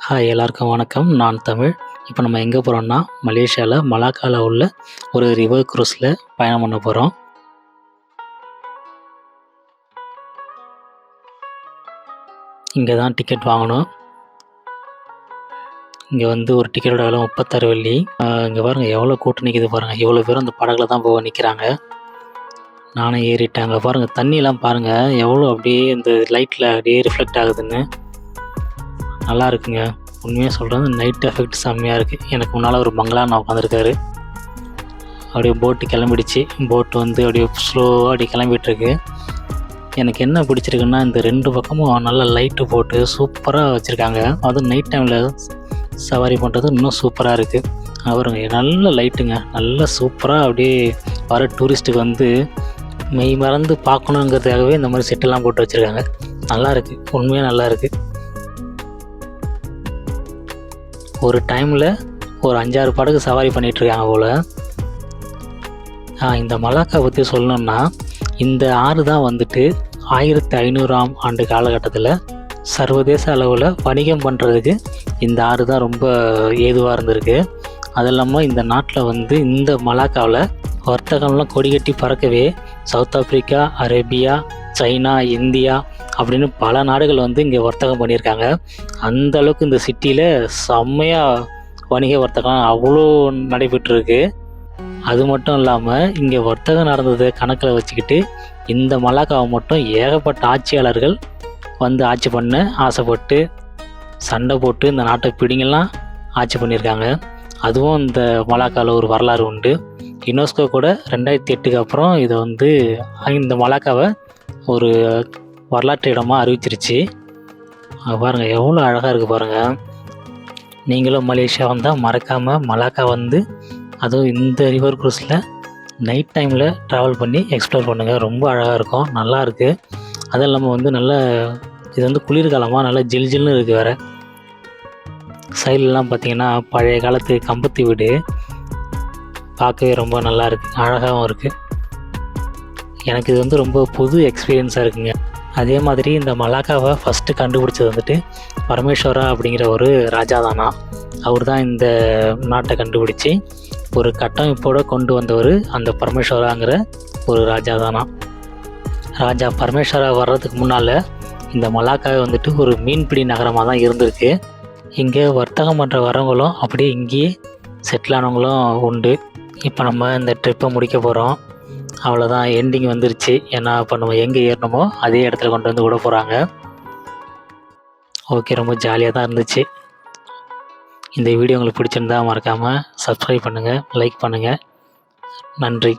Hi எல்லாருக்கும் வணக்கம். நான் தமிழ். இப்போ நம்ம எங்கே போகிறோம்னா மலேசியாவில் மலாக்காவில் உள்ள ஒரு ரிவர் க்ரூஸில் பயணம் பண்ண போகிறோம். இங்கே தான் டிக்கெட் வாங்கணும். இங்கே வந்து ஒரு டிக்கெட்டோட விலை 36 வெள்ளி. இங்கே பாருங்கள் எவ்வளோ கூட்டம் நிற்கிது பாருங்கள். எவ்வளோ பேரும் அந்த படகுல தான் போக நிற்கிறாங்க. நானும் ஏறிட்டாங்க. பாருங்கள் தண்ணியெலாம் பாருங்கள் எவ்வளோ அப்படியே இந்த லைட்டில் அப்படியே ரிஃப்ளெக்ட் ஆகுதுன்னு. நல்லா இருக்குங்க. உண்மையாக சொல்கிறது நைட் எஃபெக்ட் செம்மையாக இருக்குது. எனக்கு முன்னால் ஒரு பங்களான்னு உட்காந்துருக்காரு. அப்படியே போட்டு கிளம்பிடுச்சு. போட்டு வந்து அப்படியே ஸ்லோவாக அப்படியே கிளம்பிகிட்ருக்கு. எனக்கு என்ன பிடிச்சிருக்குன்னா இந்த 2 பக்கமும் நல்லா லைட்டு போட்டு சூப்பராக வச்சுருக்காங்க. அதுவும் நைட் டைமில் சவாரி பண்ணுறது இன்னும் சூப்பராக இருக்குது. அவருங்க நல்ல லைட்டுங்க, நல்ல சூப்பராக அப்படியே வர டூரிஸ்ட்டுக்கு வந்து மெய் மறந்து பார்க்கணுங்கிறதுக்காகவே இந்த மாதிரி செட்டெல்லாம் போட்டு வச்சுருக்காங்க. நல்லா இருக்குது, உண்மையாக நல்லா இருக்குது. ஒரு டைமில் ஒரு 5-6 படகு சவாரி பண்ணிகிட்ருக்காங்க போல். இந்த மலாக்கா பற்றி சொல்லணுன்னா இந்த ஆறு தான் வந்துட்டு 1500ஆம் ஆண்டு காலகட்டத்தில் சர்வதேச அளவில் வணிகம் பண்ணுறதுக்கு இந்த ஆறு தான் ரொம்ப ஏதுவாக இருந்திருக்கு. அது இல்லாமல் இந்த நாட்டில் வந்து இந்த மலாக்காவில் வர்த்தகம்லாம் கொடிகட்டி பறக்கவே South Africa, Arabia, China, India அப்படின்னு பல நாடுகள் வந்து இங்கே வர்த்தகம் பண்ணியிருக்காங்க. அந்த அளவுக்கு இந்த சிட்டியில் செம்மையாக வணிக வர்த்தகம் அவ்வளோ நடைபெற்றிருக்கு. அது மட்டும் இல்லாமல் இங்கே வர்த்தகம் நடந்ததை கணக்கில் வச்சுக்கிட்டு இந்த மலாக்காவை மட்டும் ஏகப்பட்ட ஆட்சியாளர்கள் வந்து ஆட்சி பண்ண ஆசைப்பட்டு சண்டை போட்டு இந்த நாட்டை பிடிங்கெல்லாம் ஆட்சி பண்ணியிருக்காங்க. அதுவும் இந்த மலாக்காவில் ஒரு வரலாறு உண்டு. யுனெஸ்கோ கூட 2008க்கு அப்புறம் இதை வந்து இந்த மலாக்காவை ஒரு வரலாற்று இடமாக அறிவிச்சிருச்சு. பாருங்கள் எவ்வளோ அழகாக இருக்குது பாருங்கள். நீங்களும் மலேசியா வந்தால் மறக்காமல் மலாக்கா வந்து அதுவும் இந்த ரிவர் க்ரூஸில் நைட் டைமில் ட்ராவல் பண்ணி எக்ஸ்ப்ளோர் பண்ணுங்கள். ரொம்ப அழகாக இருக்கும், நல்லா இருக்குது. அதுவும் இல்லாமல் வந்து நல்ல இது வந்து குளிர்காலமாக நல்லா ஜில்ஜில்னு இருக்குது. வேறு சைட்லலாம் பார்த்திங்கன்னா பழைய காலத்து கம்பத்து வீடு பார்க்கவே ரொம்ப நல்லா இருக்குது, அழகாகவும் இருக்குது. எனக்கு இது வந்து ரொம்ப புது எக்ஸ்பீரியன்ஸாக இருக்குங்க. அதே மாதிரி இந்த மலாக்காவை ஃபஸ்ட்டு கண்டுபிடிச்சது வந்துட்டு பரமேஸ்வரா அப்படிங்கிற ஒரு ராஜா தானா. அவர் தான் இந்த நாட்டை கண்டுபிடிச்சி ஒரு கட்டமைப்போடு கொண்டு வந்தவர் அந்த பரமேஸ்வராங்கிற ஒரு ராஜா தானா. ராஜா பரமேஸ்வரா வர்றதுக்கு முன்னால் இந்த மலாக்காவை வந்துட்டு ஒரு மீன்பிடி நகரமாக தான் இருந்திருக்கு. இங்கே வர்த்தகம் பண்ணுற வரவங்களும் அப்படியே இங்கேயே செட்டில் ஆனவங்களும் உண்டு. இப்போ நம்ம இந்த ட்ரிப்பை முடிக்க போகிறோம். அவ்வளோதான், எண்டிங் வந்துருச்சு. ஏன்னா இப்போ நம்ம எங்கே ஏறணுமோ அதே இடத்துல கொண்டு வந்து விட போகிறாங்க. ஓகே, ரொம்ப ஜாலியாக தான் இருந்துச்சு. இந்த வீடியோ உங்களுக்கு பிடிச்சிருந்தா மறக்காமல் சப்ஸ்கிரைப் பண்ணுங்கள், லைக் பண்ணுங்கள். நன்றி.